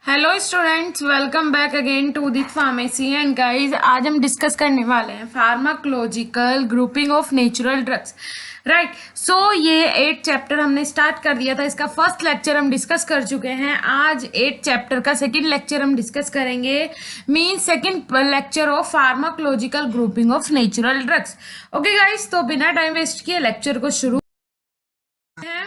Hello students, welcome back again to Udit pharmacy. And guys, आज हम discuss करने वाले हैं pharmacological grouping of natural drugs. Right, so ये 8 चैप्टर हमने स्टार्ट कर दिया था। इसका फर्स्ट लेक्चर हम डिस्कस कर चुके हैं। आज 8 चैप्टर का सेकंड लेक्चर हम डिस्कस करेंगे, mean second lecture of pharmacological grouping of natural drugs. Okay guys, तो बिना टाइम वेस्ट किए लेक्चर को शुरू है।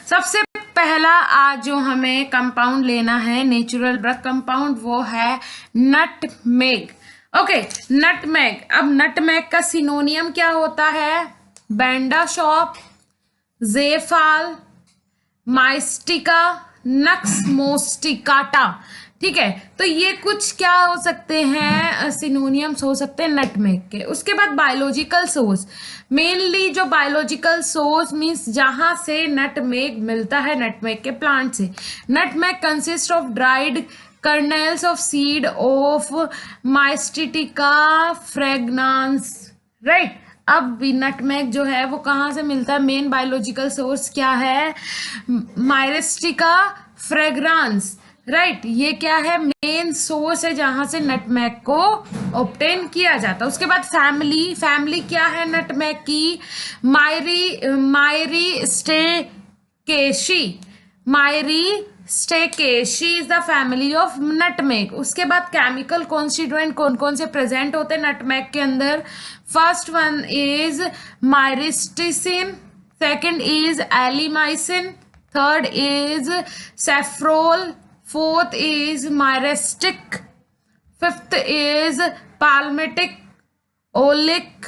सबसे पहला आज जो हमें कंपाउंड लेना है नेचुरल ड्रग कंपाउंड, वो है नटमेग। Okay, nutmeg. अब नटमेग का सिनोनियम क्या होता है? बैंडाशॉप, जेफाल, माइस्टिका, नक्स मोस्टिकाटा। ठीक है, तो ये कुछ क्या हो सकते हैं, सिनोनियम्स हो सकते हैं नटमेग के। उसके बाद बायोलॉजिकल सोर्स, मेनली जो बायोलॉजिकल सोर्स मीन्स जहां से नटमेग मिलता है, नटमेग के प्लांट से। Nutmeg consist of dried kernels of seed of myristica fragrans. Right, अब भी नटमेग जो है वो कहाँ से मिलता है? मेन बायोलॉजिकल सोर्स क्या है? माइस्टिका फ्रेग्रांस। राइट, ये क्या है? मेन सोर्स है जहां से नटमेग को ऑब्टेन किया जाता है। उसके बाद फैमिली क्या है नटमेग की? Myristicaceae is the family of nutmeg. उसके बाद केमिकल कॉन्स्टिट्यूएंट कौन कौन से प्रेजेंट होते हैं नटमेग के अंदर? First one is myristicin, second is elemicin, third is safrole, fourth is myristic, fifth is palmitic, oleic,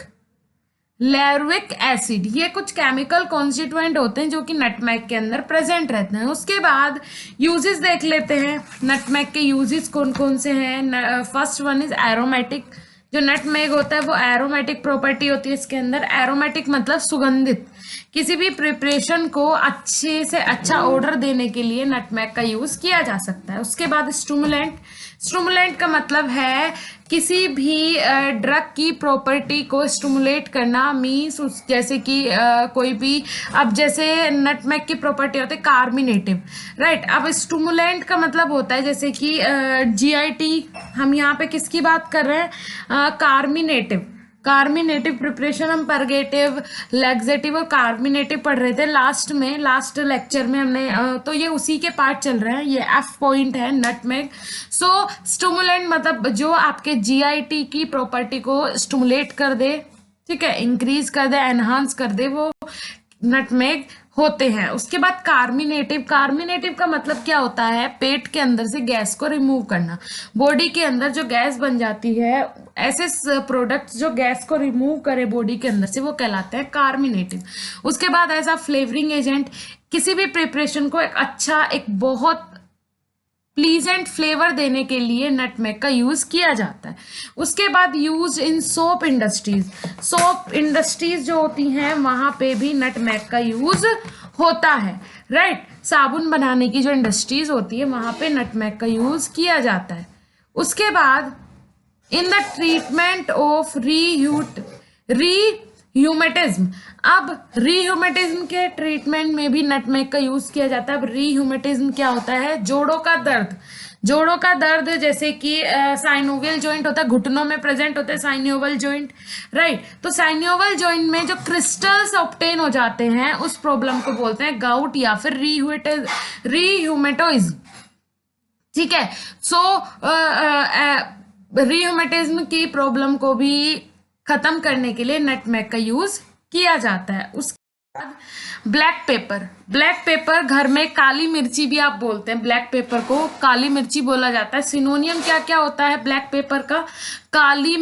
lauric acid. ये कुछ केमिकल कॉन्स्टिट्यूएंट होते हैं जो कि नटमेग के अंदर प्रेजेंट रहते हैं। उसके बाद यूजेस देख लेते हैं। नटमेग के यूजेस कौन कौन से हैं? First one is aromatic. जो नटमेग होता है वो एरोमेटिक प्रॉपर्टी होती है इसके अंदर। एरोमेटिक मतलब सुगंधित। किसी भी प्रिपरेशन को अच्छे से अच्छा ऑर्डर देने के लिए नटमेग का यूज किया जा सकता है। उसके बाद स्टिमुलेंट का मतलब है किसी भी ड्रग की प्रॉपर्टी को स्टिमुलेट करना, मीन्स जैसे कि कोई भी, अब जैसे नटमेग की प्रॉपर्टी होती है कार्मिनेटिव। राइट, अब स्टिमुलेंट का मतलब होता है जैसे कि जीआईटी। हम यहाँ पे किसकी बात कर रहे हैं? Carminative preparation. हम परगेटिव, लैक्सेटिव और कार्मिनेटिव पढ़ रहे थे लास्ट लेक्चर में हमने, तो ये उसी के पार्ट चल रहे हैं। ये एफ पॉइंट है नटमेग। सो स्टिमुलेंट मतलब जो आपके जीआईटी की प्रॉपर्टी को स्टिमुलेट कर दे, ठीक है, इंक्रीज कर दे, एनहांस कर दे, वो नटमेग होते हैं। उसके बाद कार्मिनेटिव का मतलब क्या होता है? पेट के अंदर से गैस को रिमूव करना। बॉडी के अंदर जो गैस बन जाती है, ऐसे प्रोडक्ट्स जो गैस को रिमूव करे बॉडी के अंदर से, वो कहलाते हैं कार्मिनेटिव। उसके बाद एज अ फ्लेवरिंग एजेंट, किसी भी प्रिपरेशन को एक बहुत प्लीजेंट फ्लेवर देने के लिए नटमेग का यूज किया जाता है। उसके बाद यूज इन सोप इंडस्ट्रीज जो होती हैं वहां पे भी नटमेग का यूज होता है। राइट, साबुन बनाने की जो इंडस्ट्रीज होती है वहां पे नटमेग का यूज किया जाता है। उसके बाद इन द ट्रीटमेंट ऑफ रीह्यूमेटिज्म, अब रीह्यूमेटिज्म के ट्रीटमेंट में भी नटमेग का यूज किया जाता है। अब रीह्यूमेटिज्म क्या होता है? जोड़ों का दर्द जैसे कि साइनोवियल जॉइंट होता है, घुटनों में प्रेजेंट होता है साइनोवियल जॉइंट। राइट, तो साइनोवियल जॉइंट में जो क्रिस्टल्स ऑब्टेन हो जाते हैं उस प्रॉब्लम को बोलते हैं गाउट या फिर रीह्यूमेटोइज्म। ठीक है, सो रीह्यूमेटिज्म की प्रॉब्लम को भी खत्म करने के लिए नटमेग का यूज किया जाता है। उसके बाद ब्लैक पेपर घर में काली मिर्ची भी आप बोलते हैं। ब्लैक पेपर को काली मिर्ची बोला जाता है। सिनोनियम क्या क्या होता है ब्लैक पेपर का? काली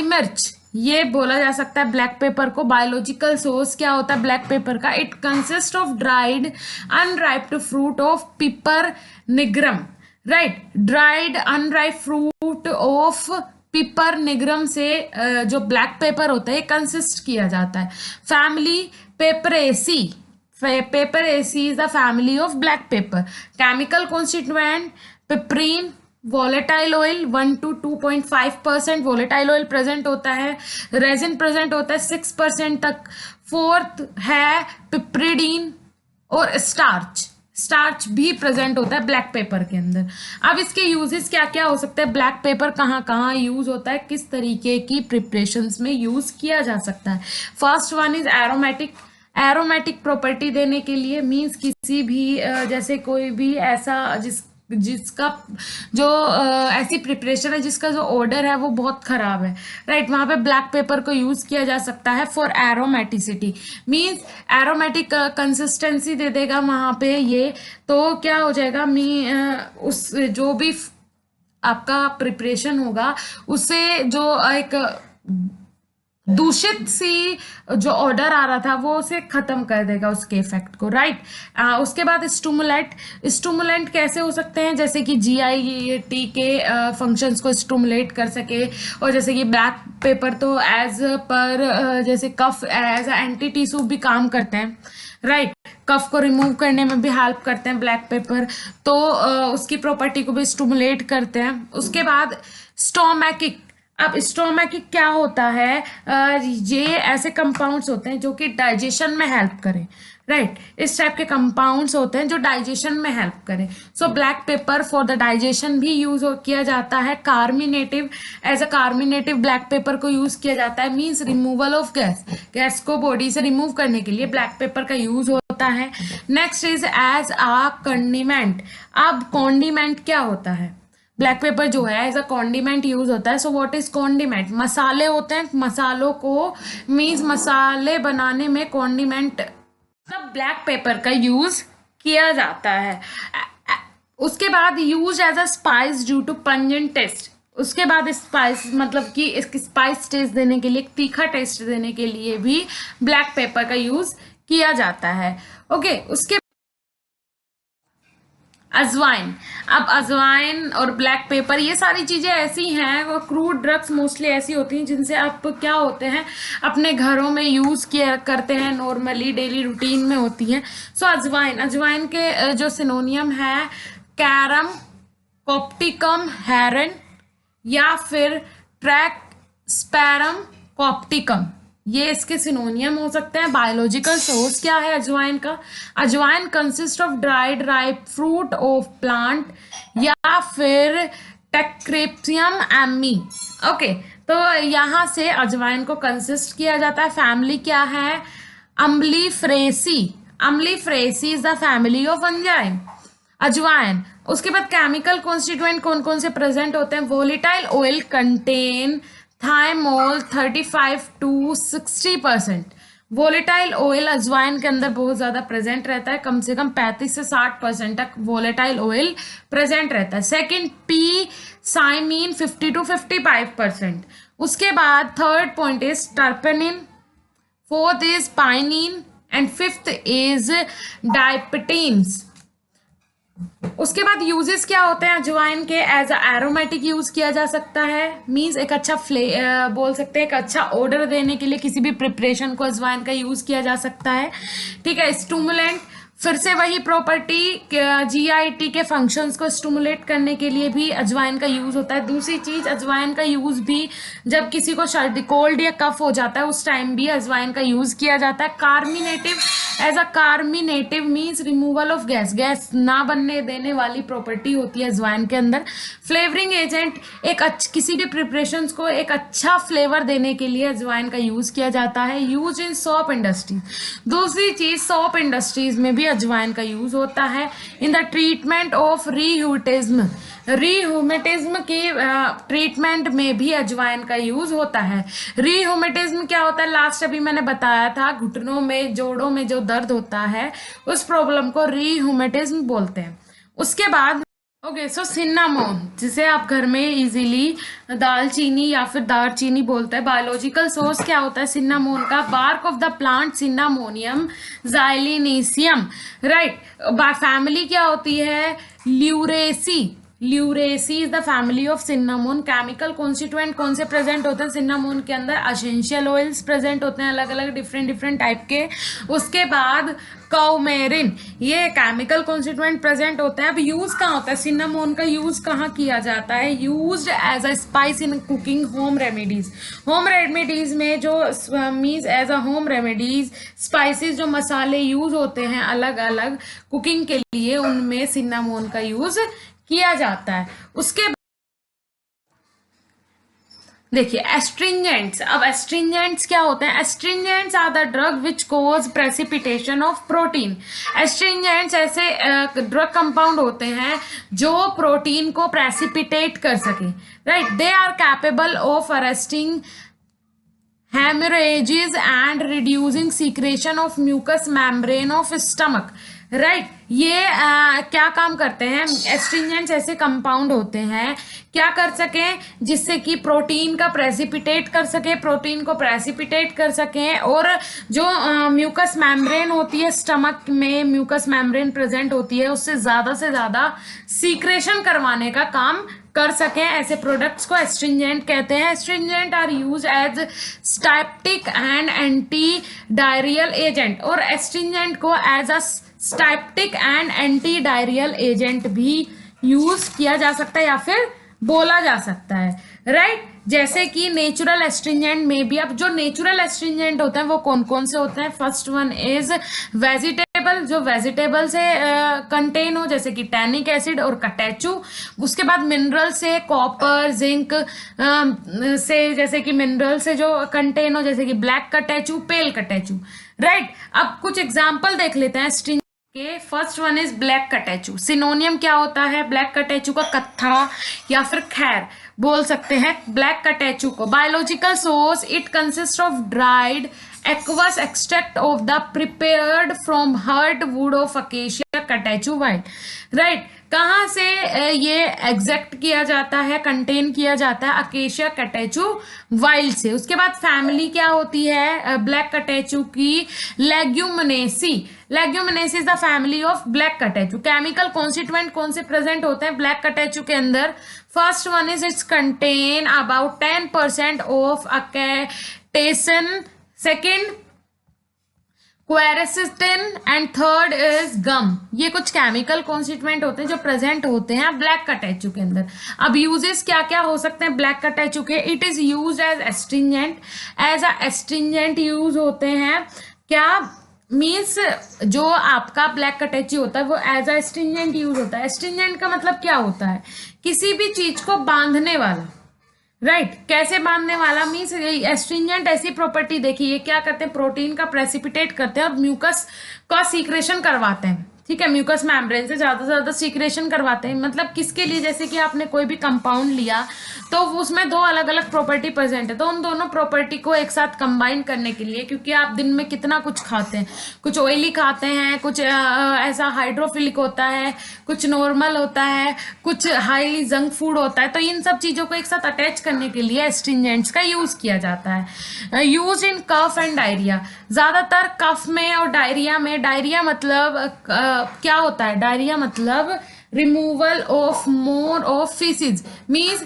मिर्च, ये बोला जा सकता है ब्लैक पेपर को। बायोलॉजिकल सोर्स क्या होता है ब्लैक पेपर का? It consist of dried unripened fruit of piper nigrum. Right, dried unripe fruit of piper nigrum से जो ब्लैक पेपर होता है कंसिस्ट किया जाता है। Family piperaceae is the family of black pepper. Chemical constituent piperine, volatile oil 1 to 2.5% volatile oil present होता है। Resin present होता है 6% तक। फोर्थ है पिपरिडीन और स्टार्च। स्टार्च भी प्रेजेंट होता है ब्लैक पेपर के अंदर। अब इसके यूजेस क्या क्या हो सकते हैं, ब्लैक पेपर कहाँ कहाँ यूज होता है, किस तरीके की प्रिपरेशंस में यूज किया जा सकता है। First one is aromatic. Aromatic property देने के लिए मीन्स किसी भी जैसे कोई भी ऐसा जिसका जो ऐसी प्रिपरेशन है जिसका जो ऑर्डर है वो बहुत खराब है, राइट, वहां पे ब्लैक पेपर को यूज किया जा सकता है for aromaticity. Means aromatic consistency दे देगा वहां पे ये, तो क्या हो जाएगा उस जो भी आपका प्रिपरेशन होगा उससे जो एक दूषित सी जो ऑर्डर आ रहा था वो उसे खत्म कर देगा उसके इफेक्ट को, राइट। उसके बाद स्टूमुलेंट कैसे हो सकते हैं, जैसे कि GIT के फंक्शंस को स्टूमुलेट कर सके, और जैसे कि ब्लैक पेपर तो एज पर जैसे कफ एज एंटी टिश्यू भी काम करते हैं, राइट, कफ को रिमूव करने में भी हेल्प करते हैं ब्लैक पेपर, तो उसकी प्रॉपर्टी को भी स्टूमुलेट करते हैं। उसके बाद स्टोमैकिक। अब स्टोमैकिक क्या होता है, ये ऐसे कंपाउंड्स होते हैं जो कि डाइजेशन में हेल्प करें, राइट, इस टाइप के कंपाउंड्स होते हैं जो डाइजेशन में हेल्प करें। So black pepper for the digestion भी यूज किया जाता है। Carminative, as a carminative black pepper को यूज किया जाता है, मीन्स रिमूवल ऑफ गैस को बॉडी से रिमूव करने के लिए ब्लैक पेपर का यूज होता है। Next is as a condiment. अब कॉन्डिमेंट क्या होता है, ब्लैक पेपर जो है एज अ कॉन्डिमेंट यूज होता है। सो व्हाट इज कॉन्डिमेंट, मसाले होते हैं, मसालों को मीन्स मसाले बनाने में कॉन्डिमेंट सब ब्लैक पेपर का यूज किया जाता है। उसके बाद use as a spice due to pungent taste. उसके बाद स्पाइस मतलब कि इसकी स्पाइस टेस्ट देने के लिए, तीखा टेस्ट देने के लिए भी ब्लैक पेपर का यूज किया जाता है। ओके, उसके अजवाइन। अब अजवाइन और ब्लैक पेपर ये सारी चीज़ें ऐसी हैं, वो क्रूड ड्रग्स मोस्टली ऐसी होती हैं जिनसे आप क्या होते हैं अपने घरों में यूज़ किया करते हैं, नॉर्मली डेली रूटीन में होती हैं। सो अजवाइन के जो सिनोनियम है कैरम, कॉप्टिकम हेरन या फिर ट्रैक्सपैरम कॉप्टिकम, ये इसके सिनोनियम हो सकते हैं। बायोलॉजिकल सोर्स क्या है अजवाइन का, अजवाइन consist of dried ripe fruit of plant या फिर टेक्रेपियम एमी। ओके, तो यहाँ से अजवाइन को कंसिस्ट किया जाता है। फैमिली क्या है, अम्लीफ्रेसी। अम्लीफ्रेसी इज द फैमिली ऑफ अजवाइन। उसके बाद केमिकल कॉन्स्टिट्यूएंट कौन कौन से प्रेजेंट होते हैं, volatile oil contain thymol 35 to 60%। Volatile oil अजवाइन के अंदर बहुत ज्यादा प्रेजेंट रहता है, कम से कम 35 से 60% तक वोलेटाइल ऑयल प्रेजेंट रहता है। सेकंड पी साइमीन 50 to 55%। उसके बाद third point is terpinene, fourth is pinene and fifth is dipentene. उसके बाद यूजेस क्या होते हैं अजवाइन के, एज अ एरोमेटिक यूज किया जा सकता है, मीन्स एक अच्छा बोल सकते हैं एक अच्छा ऑर्डर देने के लिए किसी भी प्रिपरेशन को अजवाइन का यूज किया जा सकता है, ठीक है। स्टूमुलेंट, फिर से वही प्रॉपर्टी, GIT के फंक्शंस को स्टूमुलेट करने के लिए भी अजवाइन का यूज होता है। दूसरी चीज अजवाइन का यूज भी जब किसी को सर्दी कोल्ड या कफ हो जाता है उस टाइम भी अजवाइन का यूज किया जाता है। Carminative, as a carminative means removal of gas ना बनने देने वाली प्रॉपर्टी होती है अजवाइन के अंदर। फ्लेवरिंग एजेंट, एक किसी भी प्रिपरेशंस को एक अच्छा फ्लेवर देने के लिए अजवाइन का यूज किया जाता है। यूज इन सोप इंडस्ट्रीज, दूसरी चीज सोप इंडस्ट्रीज में भी अजवाइन का यूज होता है। इन द ट्रीटमेंट ऑफ रीह्यूमेटिज्म, रीह्यूमेटिज्म की ट्रीटमेंट में भी अजवाइन का यूज होता है। रीह्यूमेटिज्म क्या होता है, लास्ट अभी मैंने बताया था, घुटनों में जोड़ों में जो दर्द होता है उस प्रॉब्लम को रीह्यूमेटिज्म बोलते हैं। उसके बाद ओके, सो सिन्नामोन, जिसे आप घर में इजीली दालचीनी या फिर दारचीनी बोलते हैं। बायोलॉजिकल सोर्स क्या होता है सिन्नामोन का, bark of the plant cinnamomum zeylanicum, right. Family क्या होती है, lauraceae, lauraceae is the family of cinnamon. Chemical constituent कौन से प्रेजेंट होते हैं सिन्नामोन के अंदर? एसेंशियल ऑयल्स प्रेजेंट होते हैं अलग अलग डिफरेंट डिफरेंट टाइप के। उसके बाद काउमेरिन, ये केमिकल कॉन्स्टिट्यूएंट प्रेजेंट होते हैं। अब यूज कहाँ होता है सिन्नामोन का? यूज कहाँ किया जाता है? Used as a spice in cooking home remedies. Home remedies में जो means as a home remedies spices जो मसाले यूज होते हैं अलग अलग कुकिंग के लिए, उनमें सिन्नामोन का यूज किया जाता है। उसके देखिए एस्ट्रिंजेंट्स। अब एस्ट्रिंजेंट्स क्या होते हैं? Astringents are the drug which cause precipitation of protein. Astringents ऐसे ड्रग कंपाउंड होते हैं जो प्रोटीन को प्रेसिपिटेट कर सके, right. They are capable of arresting hemorrhages and reducing secretion of mucous membrane of stomach, right. ये क्या काम करते हैं? एस्ट्रिंजेंट्स ऐसे कंपाउंड होते हैं क्या कर सकें? जिससे कि प्रोटीन का प्रेसिपिटेट कर सके, प्रोटीन को प्रेसिपिटेट कर सकें, और जो म्यूकस मेम्ब्रेन होती है स्टमक में, म्यूकस मेम्ब्रेन प्रेजेंट होती है, उससे ज्यादा सीक्रेशन करवाने का काम कर सकें। ऐसे प्रोडक्ट्स को एस्ट्रिंजेंट कहते हैं। Astringent are use as styptic and anti diarrhoeal agent, और एस्ट्रिंजेंट को as a styptic and anti diarrhoeal agent भी यूज किया जा सकता है या फिर बोला जा सकता है, राइट। जैसे कि नेचुरल एस्ट्रिंजेंट में भी, अब जो नेचुरल एस्ट्रिंजेंट होते हैं वो कौन कौन से होते हैं? फर्स्ट वन इज वेजिटेबल, जो वेजिटेबल से कंटेन हो, जैसे कि टैनिक एसिड और कटेचू। उसके बाद मिनरल से कॉपर, जिंक से, जैसे कि मिनरल से जो कंटेन हो, जैसे कि ब्लैक कटेचू, पेल कटेचू, राइट। अब कुछ एग्जाम्पल देख लेते हैं एस्ट्रिंजेंट के। First one is black catechu. सिनोनियम क्या होता है ब्लैक कटेचू का? कत्था या फिर खैर बोल सकते हैं ब्लैक कटेचू को। Biological source, it consist of dried aqueous extract of the prepared from hard wood of acacia catechu wild, right. कहाँ से ये एग्जैक्ट किया जाता है, कंटेन किया जाता है? अकेशिया कटेचू वाइल्ड से। उसके बाद फैमिली क्या होती है ब्लैक कटेचू की? Leguminosae. Leguminosae is the family of black catechu. Chemical constituent कौन से प्रेजेंट होते हैं ब्लैक कटेचू के अंदर? First one is its content about 10% of acacatechin, second quercetin, and third is gum. ये कुछ केमिकल कॉन्स्टिट्यूएंट होते हैं जो प्रेजेंट होते हैं ब्लैक कटेचू के अंदर। अब यूजेस क्या क्या हो सकते हैं ब्लैक कटेचू के? It is use as astringent, as a astringent use होते हैं। क्या मीन्स जो आपका ब्लैक कटेचू होता है वो एज अ एस्ट्रिंजेंट यूज होता है। एस्ट्रिंजेंट का मतलब क्या होता है? किसी भी चीज को बांधने वाला, राइट। कैसे बांधने वाला? मीन्स एस्ट्रिंजेंट ऐसी प्रॉपर्टी देखिए, ये क्या करते हैं? प्रोटीन का प्रेसिपिटेट करते हैं और म्यूकस का सीक्रेशन करवाते हैं, ठीक है। म्यूकस मेम्ब्रेन से ज्यादा सीक्रेशन करवाते हैं। मतलब किसके लिए? जैसे कि आपने कोई भी कंपाउंड लिया तो उसमें दो अलग अलग प्रॉपर्टी प्रेजेंट है, तो उन दोनों प्रॉपर्टी को एक साथ कंबाइन करने के लिए, क्योंकि आप दिन में कितना कुछ खाते हैं, कुछ ऑयली खाते हैं, कुछ ऐसा हाइड्रोफिलिक होता है, कुछ नॉर्मल होता है, कुछ हाईली जंक फूड होता है, तो इन सब चीजों को एक साथ अटैच करने के लिए एस्ट्रिंजेंट्स का यूज किया जाता है। Use in cough and diarrhoea, ज्यादातर कफ में और डायरिया में। डायरिया मतलब क्या होता है? डायरिया मतलब removal of more of फीसिज, means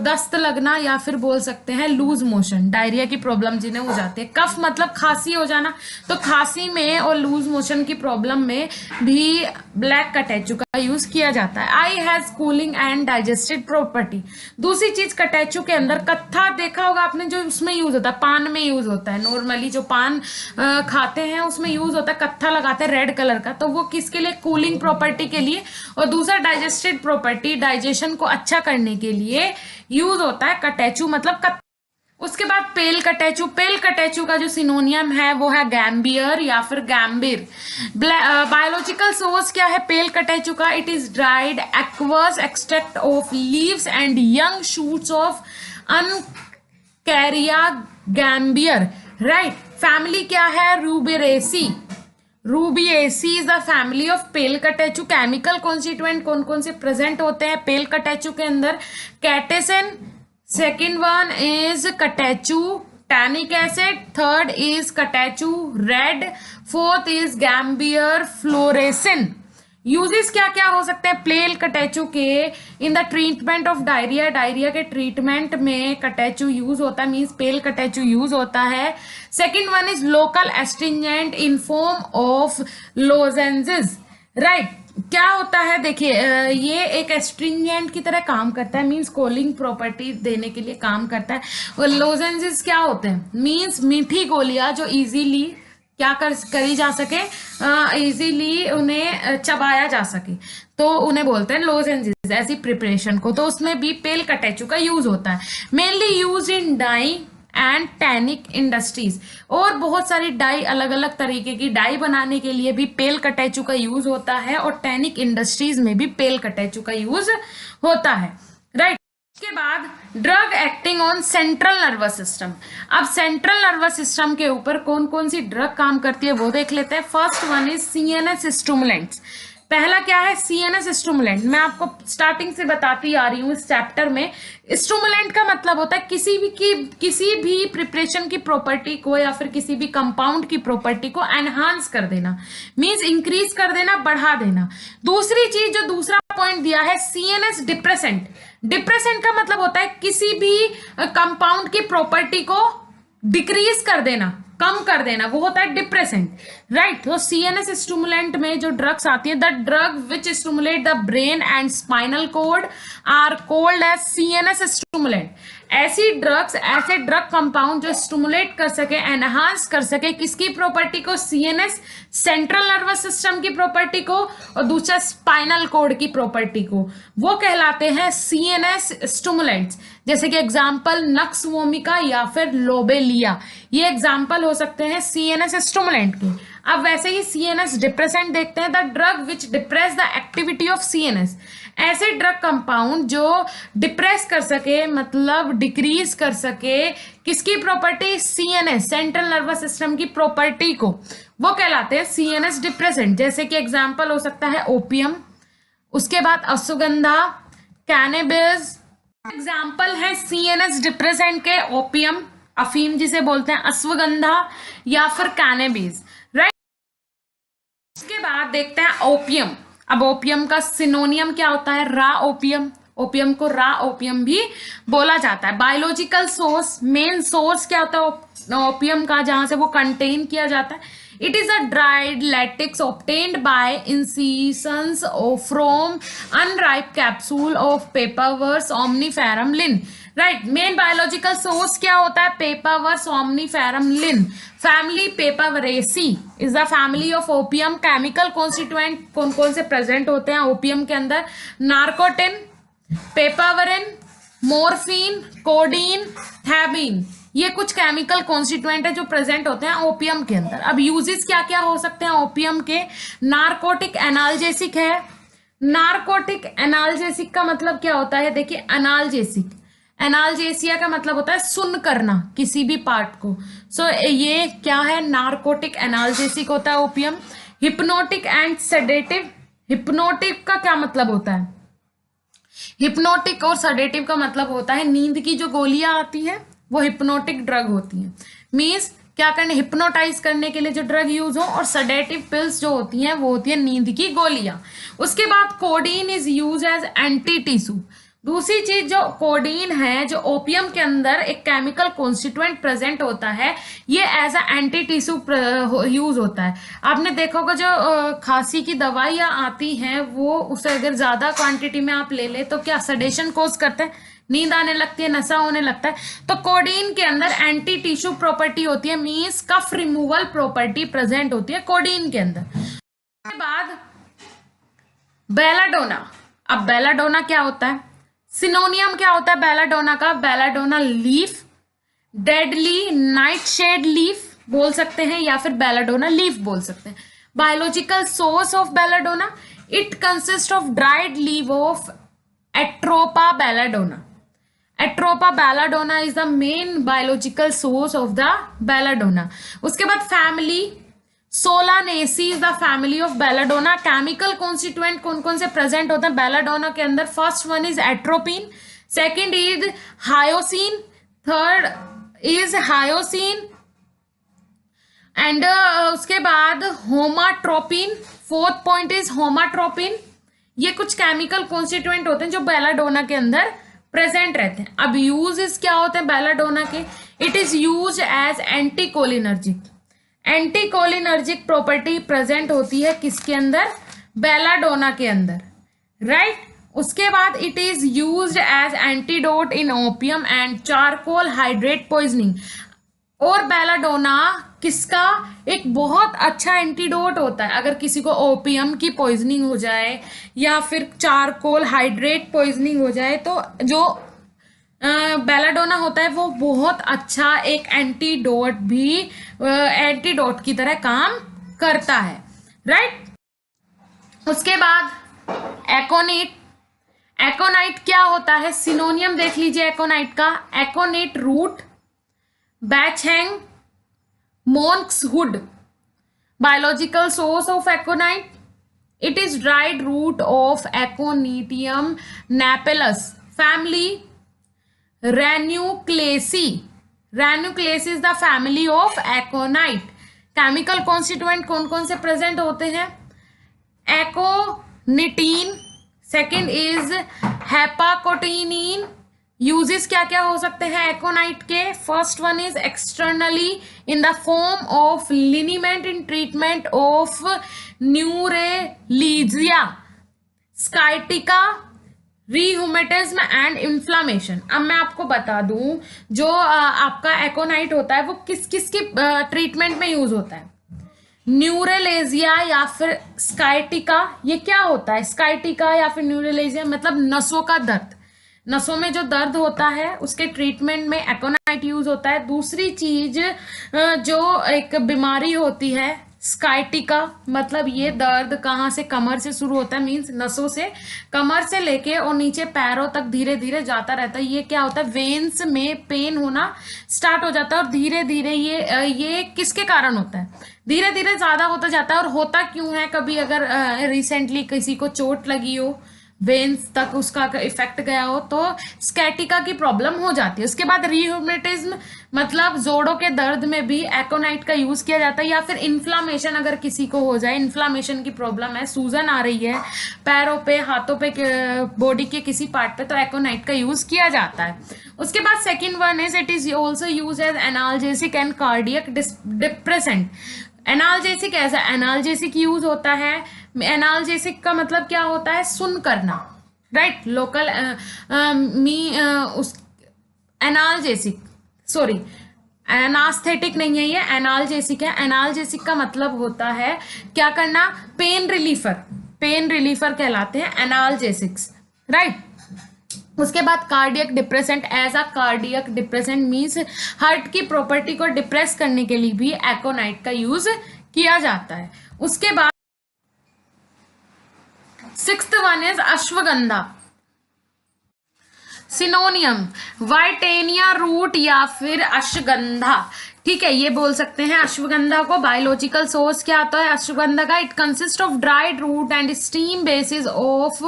दस्त लगना या फिर बोल सकते हैं लूज मोशन। डायरिया की प्रॉब्लम जिन्हें हो जाती है। कफ मतलब खांसी हो जाना, तो खांसी में और लूज मोशन की प्रॉब्लम में भी ब्लैक कटेचू का यूज किया जाता है। I has cooling and digestive property. दूसरी चीज कटेचू के अंदर कत्था देखा होगा आपने, जो उसमें यूज होता है, पान में यूज होता है। नॉर्मली जो पान खाते हैं उसमें यूज होता है, कत्था लगाते हैं रेड कलर का, तो वो किसके लिए? कूलिंग प्रॉपर्टी के लिए। और दूसरा डाइजेस्टिव प्रॉपर्टी, डाइजेशन को अच्छा करने के लिए यूज होता है कटेचू मतलब उसके बाद पेल कटेचू। पेल कटेचू का जो सिनोनियम है वो है गैम्बियर या फिर गैम्बिर। बायोलॉजिकल सोर्स क्या है पेल कटेचू का? It is dried aqueous extract of leaves and young shoots of uncaria gambier, right. Family क्या है? Rubiaceae. Rubiaceae is the family of pale catechu. Chemical constituent कौन कौन से प्रेजेंट होते हैं पेल कटेचू के अंदर? Catechin, second one is catechu tannic acid, third is catechu red, fourth is gambier fluorescein. Uses क्या क्या हो सकते हैं प्लेल कटेचु के in the treatment of diarrhoea, diarrhoea के ट्रीटमेंट में कटेचु यूज होता है, मीन्स पेल कटेचु यूज होता है। Second one is local astringent in form of lozenges, right. क्या होता है देखिए, ये एक एस्ट्रिंजेंट की तरह काम करता है, मीन्स कूलिंग प्रॉपर्टी देने के लिए काम करता है। और लोजेंजेस क्या होते हैं, मीन्स मीठी गोलियां जो इजीली क्या करी जा सके, इजीली उन्हें चबाया जा सके, तो उन्हें बोलते हैं लोजेंजेस, ऐसी प्रिपरेशन को। तो उसमें भी पेल कटेचु का यूज होता है, mainly use in dye and tannic industries. और बहुत सारी डाई, अलग अलग तरीके की डाई बनाने के लिए भी पेल कटेचु का यूज होता है, और टैनिक इंडस्ट्रीज में भी पेल कटेचु का यूज होता है, राइट। उसके बाद drug acting on central nervous system. अब सेंट्रल नर्वस सिस्टम के ऊपर कौन कौन सी ड्रग काम करती है वो देख लेते हैं। First one is CNS stimulants. पहला क्या है, सीएनएस स्टिमुलेंट। मैं आपको स्टार्टिंग से बताती आ रही हूँ इस चैप्टर में। स्टिमुलेंट का मतलब होता है किसी भी प्रिपरेशन की प्रॉपर्टी को या फिर किसी भी कंपाउंड की प्रॉपर्टी को एनहांस कर देना, मींस इंक्रीज कर देना, बढ़ा देना। दूसरी चीज जो दूसरा पॉइंट दिया है, सीएनएस डिप्रेसेंट। डिप्रेसेंट का मतलब होता है किसी भी कंपाउंड की प्रॉपर्टी को डिक्रीज कर देना, कम कर देना, वो होता है डिप्रेसेंट, राइट। तो सीएनएस स्टिमुलेंट में जो ड्रग्स आती है, the drug which stimulate the brain and spinal cord are called as CNS stimulant. ऐसी ड्रग्स, ऐसे ड्रग कंपाउंड जो स्टिमुलेट कर सके, एनहांस कर सके किसकी प्रॉपर्टी को, सीएनएस, सेंट्रल नर्वस सिस्टम की प्रॉपर्टी को, और दूसरा स्पाइनल कॉर्ड की प्रॉपर्टी को, वो कहलाते हैं सीएनएस स्टिमुलेंट्स। जैसे कि एग्जांपल नक्स वोमिका या फिर लोबेलिया, ये एग्जांपल हो सकते हैं सीएनएस स्टिमुलेंट के। अब वैसे ही सीएनएस डिप्रेसेंट देखते हैं, the drug which depress the activity of CNS. ऐसे ड्रग कंपाउंड जो डिप्रेस कर सके, मतलब डिक्रीज कर सके किसकी property, CNS, central nervous system की प्रॉपर्टी को, वो कहलाते हैं सीएनएस डिप्रेसेंट। जैसे कि एग्जांपल हो सकता है ओपियम, उसके बाद अश्वगंधा, कैनेबिस। एग्जांपल है सीएनएस डिप्रेसेंट के ओपियम, अफीम जिसे बोलते हैं, अश्वगंधा या फिर कैनेबिस, राइट। उसके बाद देखते हैं ओपियम। अब ओपियम का सिनोनियम क्या होता है, रा ओपियम। ओपियम को रा ओपियम भी बोला जाता है। बायोलॉजिकल सोर्स, मेन सोर्स क्या होता है ओपियम का, जहां से वो कंटेन किया जाता है, it is a dried latex obtained by incisions from unripe capsule of Papaver omniferum lin, right। Main biological source क्या होता है, papaver somniferum lin. Family papaveraceae is the family of opium. Chemical constituent कौन कौन से present होते हैं opium के अंदर, नार्कोटिन, पेपावरिन, मोर्फिन, कोडीन, थैबिन, ये कुछ केमिकल कॉन्स्टिट्यूएंट है जो प्रेजेंट होते हैं ओपियम के अंदर। अब यूजेस क्या क्या हो सकते हैं ओपियम के, नार्कोटिक एनाल्जेसिक है। नार्कोटिक एनाल्जेसिक का मतलब क्या होता है, देखिए एनाल्जेसिक, एनाल्जेसिया का मतलब होता है सुन्न करना किसी भी पार्ट को। सो ये क्या है, नार्कोटिक एनाल्जेसिक होता है opium. Hypnotic and sedative. Hypnotic का क्या मतलब होता है, हिप्नोटिक और सेडेटिव का मतलब होता है नींद की जो गोलियां आती हैं वो हिप्नोटिक ड्रग होती हैं, मीन्स क्या करने, हिप्नोटाइज करने के लिए जो ड्रग यूज हो। और सेडेटिव पिल्स जो होती हैं वो होती है नींद की गोलियां। उसके बाद codeine is use as antitussive. दूसरी चीज जो कोडीन है, जो ओपियम के अंदर एक केमिकल कॉन्स्टिट्यूएंट प्रेजेंट होता है, ये as a antitussive use होता है। आपने देखा होगा जो खांसी की दवाइयां आती हैं वो उसे अगर ज्यादा क्वांटिटी में आप ले ले तो क्या सडेशन कोज करते हैं, नींद आने लगती है, नशा होने लगता है। तो कोडीन के अंदर एंटी टिश्यू प्रॉपर्टी होती है, मींस कफ रिमूवल प्रॉपर्टी प्रेजेंट होती है कोडीन के अंदर। उसके बाद बेलाडोना। अब बेलाडोना क्या होता है, सिनोनियम क्या होता है बेलाडोना का, belladonna leaf, deadly nightshade leaf बोल सकते हैं या फिर बेलाडोना लीफ बोल सकते हैं। Biological source of belladonna, it consist of dried leave of Atropa belladonna. Atropa belladonna is the main biological source of the belladonna. उसके बाद family Solanaceae is the family of belladonna. Chemical constituent कौन कौन से present होते हैं belladonna के अंदर, first one is atropine, second is hyoscine, third is hyoscine, and उसके बाद homatropine, fourth point is homatropine. ये कुछ केमिकल कॉन्स्टिट्यूएंट होते हैं जो बेलाडोना के अंदर प्रेजेंट रहते हैं। अब यूजेस क्या होते हैं बेलाडोना के? It is use as anticholinergic. Anticholinergic property present होती है किसके अंदर? बेलाडोना के अंदर, राइट। उसके बाद it is used as antidote in opium and charcoal hydrate poisoning. और बेलाडोना किसका एक बहुत अच्छा एंटीडोट होता है अगर किसी को ओपियम की पॉइजनिंग हो जाए या फिर चारकोल हाइड्रेट पॉइजनिंग हो जाए, तो जो बेलाडोना होता है वो बहुत अच्छा एक एंटीडोट भी एंटीडोट की तरह काम करता है, राइट। उसके बाद एकोनेट। एकोनाइट क्या होता है? सिनोनियम देख लीजिए एकोनाइट का। एकोनेट रूट, बैचहैंग, monkshood. Biological source of aconite, it is dried root of aconitum napellus, family ranunculaceae. Ranunculaceae is the family of aconite. Chemical constituent कौन कौन से प्रेजेंट होते हैं? Aconitine, second is hypaconitine. Uses क्या क्या हो सकते हैं एकोनाइट के? First one is externally in the form of liniment in treatment of neuralgia, sciatica, rheumatism and inflammation. अब मैं आपको बता दूं जो आपका एकोनाइट होता है वो किस किस की ट्रीटमेंट में यूज होता है? न्यूरेलेजिया या फिर स्काइटिका। ये क्या होता है? स्काइटिका या फिर न्यूरेलेजिया मतलब नसों का दर्द। नसों में जो दर्द होता है उसके ट्रीटमेंट में एकोनाइट यूज होता है। दूसरी चीज जो एक बीमारी होती है स्काइटिका, मतलब ये दर्द कहाँ से? कमर से शुरू होता है, मीन्स नसों से, कमर से लेके और नीचे पैरों तक धीरे धीरे जाता रहता है। ये क्या होता है? वेन्स में पेन होना स्टार्ट हो जाता है और धीरे धीरे ये किसके कारण होता है? धीरे धीरे ज्यादा होता जाता है। और होता क्यों है? कभी अगर रिसेंटली किसी को चोट लगी हो, वेन्स तक उसका इफेक्ट गया हो, तो स्कैटिका की प्रॉब्लम हो जाती है। उसके बाद रीह्यूमेटिज्म मतलब जोड़ों के दर्द में भी एकोनाइट का यूज किया जाता है। या फिर इन्फ्लामेशन अगर किसी को हो जाए, इन्फ्लामेशन की प्रॉब्लम है, सूजन आ रही है पैरों पे, हाथों पे, बॉडी के किसी पार्ट पे, तो एकोनाइट का यूज किया जाता है। उसके बाद second one is it is also use as analgesic and cardiac depressant. Analgesic as analgesic use होता है। एनाल्जेसिक का मतलब क्या होता है? सुन करना, राइट। लोकल उस एनाल्जेसिक, सॉरी एनास्थेटिक नहीं है, ये एनाल्जेसिक है। एनाल्जेसिक का मतलब होता है क्या करना? पेन रिलीफर। पेन रिलीफर कहलाते हैं एनाल्जेसिक्स, राइट। उसके बाद cardiac depressant. As a cardiac depressant means heart की प्रॉपर्टी को डिप्रेस करने के लिए भी एकोनाइट का यूज किया जाता है। उसके बाद sixth one is ashwagandha. Synonym withania root या फिर अश्वगंधा, ठीक है, ये बोल सकते हैं अश्वगंधा को। बायोलॉजिकल सोर्स क्या आता है अश्वगंधा का? It consist of dried root and stem bases of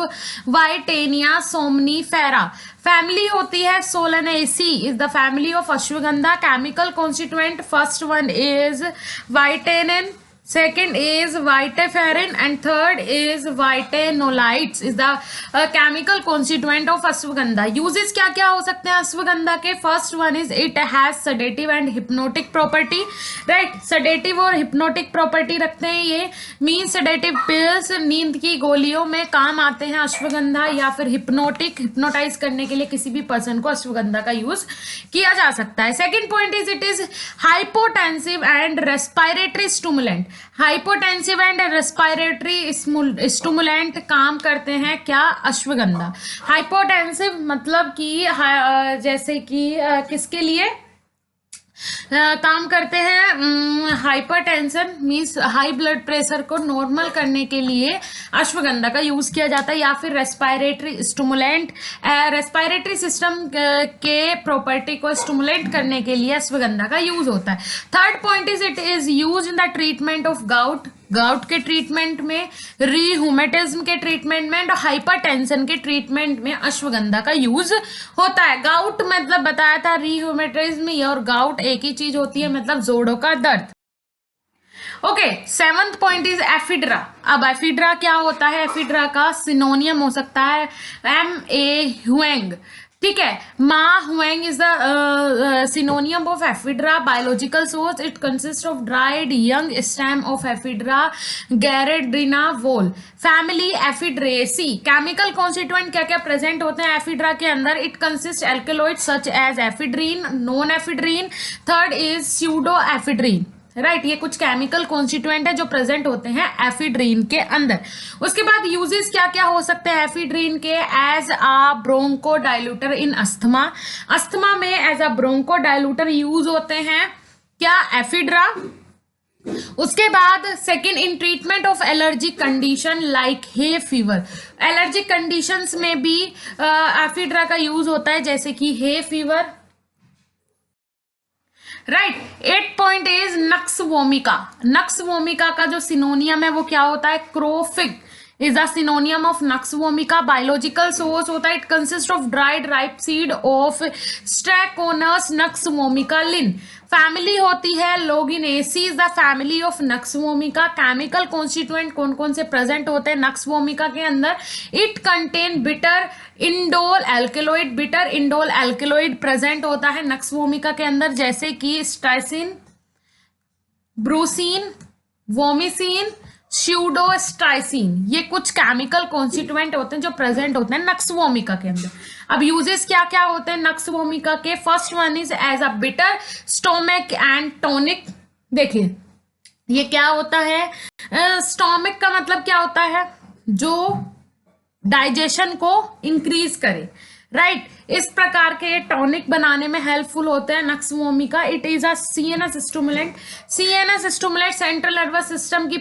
withania somnifera. Family होती है solanaceae is the family of ashwagandha. Chemical constituent first one is withanine, second is vitiferin and third is vitanolites is the chemical constituent of ashwagandha. uses क्या क्या हो सकते हैं अश्वगंधा के? first one is it has sedative and hypnotic property, right। sedative और hypnotic property रखते हैं ये, means sedative pills नींद की गोलियों में काम आते हैं अश्वगंधा, या फिर hypnotic hypnotize करने के लिए किसी भी पर्सन को अश्वगंधा का यूज किया जा सकता है। second point is it is hypotensive and respiratory stimulant। Hypotensive and respiratory stimulant काम करते हैं क्या? अश्वगंधा। हाइपोटेंसिव मतलब कि जैसे कि किसके लिए काम करते हैं? Hypertension means high blood pressure को नॉर्मल करने के लिए अश्वगंधा का यूज किया जाता है। या फिर रेस्पिरेटरी स्टिमुलेंट, रेस्पिरेटरी सिस्टम के प्रॉपर्टी को स्टिमुलेट करने के लिए अश्वगंधा का यूज होता है। Third point is it is use in the treatment of gout. Gout के ट्रीटमेंट में, रीह्यूमेटिज्म के ट्रीटमेंट में, हाइपरटेंशन के ट्रीटमेंट में अश्वगंधा का यूज होता है। गाउट मतलब बताया था, रीह्यूमेटिज्म और गाउट एक ही चीज होती है, मतलब जोड़ों का दर्द। Okay, seventh point is ephedra. अब एफिड्रा क्या होता है? एफिड्रा का सिनोनियम हो सकता है एम ए ह्यूएंग, ठीक है। Ma huang is the synonym of ephedra. Biological source, it consist of dried young stem of ephedra gerardiana wall. Family ephedraceae. Chemical constituent क्या क्या प्रेजेंट होते हैं एफिड्रा के अंदर? It consist alkaloid such as ephedrine, non ephedrine, third is pseudoephedrine, right. ये कुछ chemical constituent है जो प्रेजेंट होते हैं एफिड्रीन के अंदर। उसके बाद यूजेस क्या क्या हो सकते हैं एफिड्रीन के? As a bronchodilator in asthma. Asthma में as a bronchodilator use होते हैं क्या? एफिड्रा। उसके बाद second, in treatment of allergic condition like hay fever. Allergic conditions में भी एफिड्रा का यूज होता है, जैसे कि hay fever, right. 8 point is nux vomica. Nux vomica का जो सिनोनियम है वो क्या होता है? क्रोफिग is the synonym of nux vomica. Biological source होता है, it consist of dried ripe seed of strychnos nux vomica linn. Family होती है loganiaceae, is the family of nux vomica. Chemical constituent कौन कौन से प्रेजेंट होते हैं नक्स वोमिका के अंदर? It contain bitter indole alkaloid. Bitter indole alkaloid present होता है नक्स वोमिका के अंदर, जैसे कि स्टाइसिन, ब्रूसीन, वोमिसिन, स्यूडोस्ट्राइसिन। ये कुछ केमिकल कॉन्स्टिट्यूएंट होते हैं जो प्रेजेंट होते हैं नक्स वोमिका के अंदर। अब यूजेस क्या क्या होते हैं नक्स वोमिका के? First one is as a bitter stomachic and tonic. देखिए ये क्या होता है? स्टोमिक का मतलब क्या होता है? जो डाइजेशन को इंक्रीज करे, राइट। इस प्रकार के टॉनिक बनाने में हेल्पफुल होते हैं nux vomica. It is a CNS stimulant. CNS stimulant central nervous system की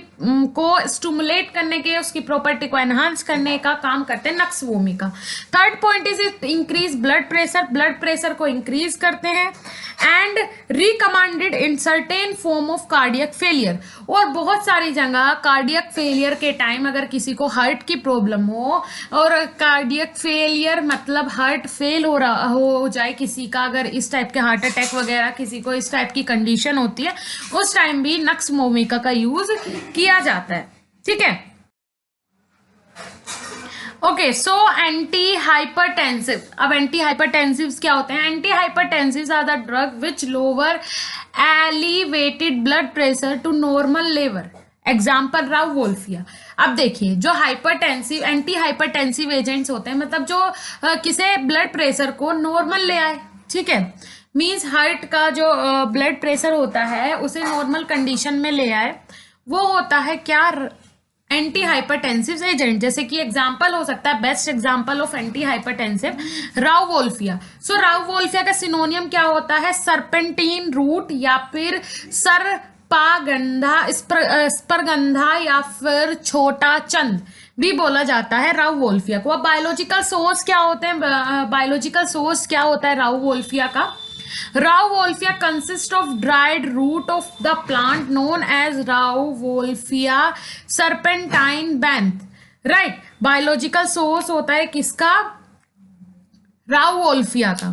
को स्टिमुलेट करने के, उसकी प्रॉपर्टी को एनहांस करने का काम करते हैं nux vomica. Third point is it increase blood pressure. Blood pressure को इंक्रीज करते हैं and recommended in certain form of cardiac failure. और बहुत सारी जगह कार्डियक फेलियर के टाइम अगर किसी को हार्ट की प्रॉब्लम हो, और कार्डियक फेलियर मतलब हार्ट फेल हो जाए किसी का, अगर इस टाइप के हार्ट अटैक वगैरह किसी को इस टाइप की कंडीशन होती है, उस टाइम भी नक्स वोमिका का यूज किया जाता है, ठीक है। Okay, so anti hypertensive. अब एंटी हाइपरटेंसिव क्या होते हैं? Anti hypertensive are the drug which lower elevated blood pressure to normal level. Example rauwolfia. अब देखिए जो हाइपरटेंसिव एंटी हाइपरटेंसिव एजेंट्स होते हैं, मतलब जो किसी ब्लड प्रेशर को नॉर्मल ले आए, ठीक है, मींस हार्ट का जो ब्लड प्रेशर होता है उसे नॉर्मल कंडीशन में ले आए, वो होता है क्या? Anti hypertensive agent. जैसे कि एग्जांपल हो सकता है, best example of anti hypertensive rauwolfia. So rauwolfia का सिनोनियम क्या होता है? सर्पेंटीन रूट या फिर स्परगंधा या फिर छोटा चंद भी बोला जाता है राउवोल्फिया को। अब बायोलॉजिकल सोर्स क्या होते हैं? बायोलॉजिकल सोर्स क्या होता है राउवोल्फिया का? Rauwolfia consists of dried root of the plant known as Rauwolfia serpentine benth, right। Biological source होता है किसका? राउवोल्फिया का।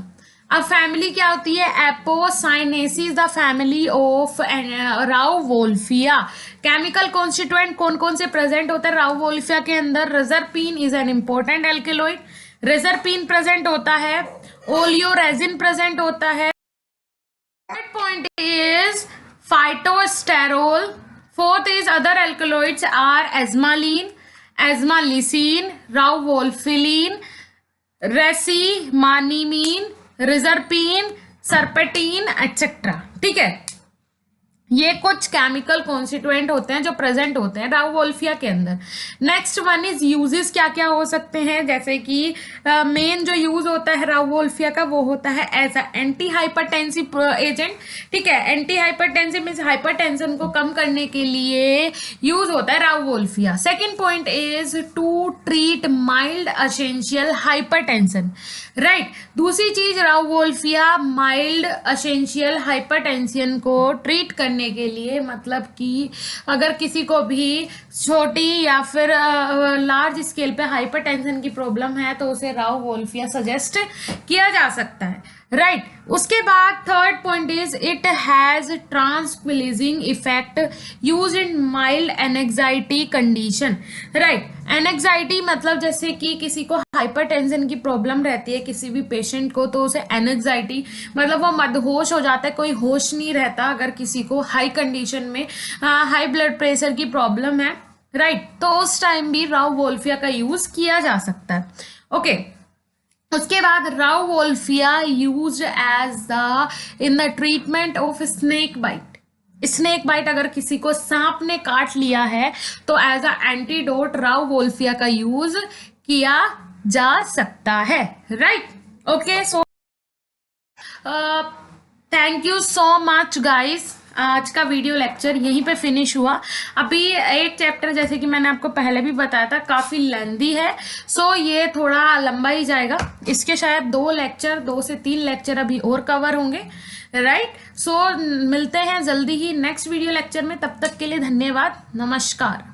अब फैमिली क्या होती है? Apocynaceae is the family of rauwolfia. Chemical constituent कौन कौन से प्रेजेंट होते हैं राउवोल्फिया के अंदर? Reserpine is an important alkaloid. Reserpine present होता है, ओलियोरेजिन प्रेजेंट होता है। Third point is phytosterol. Fourth is other alkaloids are azmaline, azmalicine, rauwolfilin, racemanimin, rizarpine, serpentine, etc. ठीक है, ये कुछ केमिकल कॉन्स्टिट्यूएंट होते हैं जो प्रेजेंट होते हैं राउवोल्फिया के अंदर। नेक्स्ट वन इज यूजेस क्या क्या हो सकते हैं? जैसे कि मेन जो यूज होता है राउवोल्फिया का वो होता है as a anti hypertensive agent, ठीक है। एंटी हाइपरटेंसिव मीन्स हाइपरटेंशन को कम करने के लिए यूज होता है rauwolfia. Second point is to treat mild essential hypertension, right. दूसरी चीज राउवोल्फिया माइल्ड असेंशियल हाइपरटेंशन को ट्रीट करने के लिए, मतलब कि अगर किसी को भी छोटी या फिर लार्ज स्केल पे हाइपरटेंशन की प्रॉब्लम है तो उसे राउवोल्फिया सजेस्ट किया जा सकता है, राइट उसके बाद third point is it has tranquillizing effect use in mild anxiety condition. Right anxiety मतलब जैसे कि किसी को हाइपरटेंशन की प्रॉब्लम रहती है किसी भी पेशेंट को, तो उसे एनेक्साइटी मतलब वो मदहोश हो जाता है, कोई होश नहीं रहता अगर किसी को हाई कंडीशन में हाई ब्लड प्रेशर की प्रॉब्लम है। राइट तो उस टाइम भी राव वोल्फिया का यूज किया जा सकता है। ओके उसके बाद rauwolfia use as the in the treatment of snake bite. Snake bite अगर किसी को सांप ने काट लिया है तो as a antidote rauwolfia का यूज किया जा सकता है। Right okay so thank you so much guys. आज का वीडियो लेक्चर यहीं पे फिनिश हुआ। अभी एक चैप्टर जैसे कि मैंने आपको पहले भी बताया था काफ़ी लेंदी है, सो ये थोड़ा लंबा ही जाएगा। इसके शायद 2 से 3 लेक्चर अभी और कवर होंगे। राइट सो मिलते हैं जल्दी ही नेक्स्ट वीडियो लेक्चर में, तब तक के लिए धन्यवाद, नमस्कार।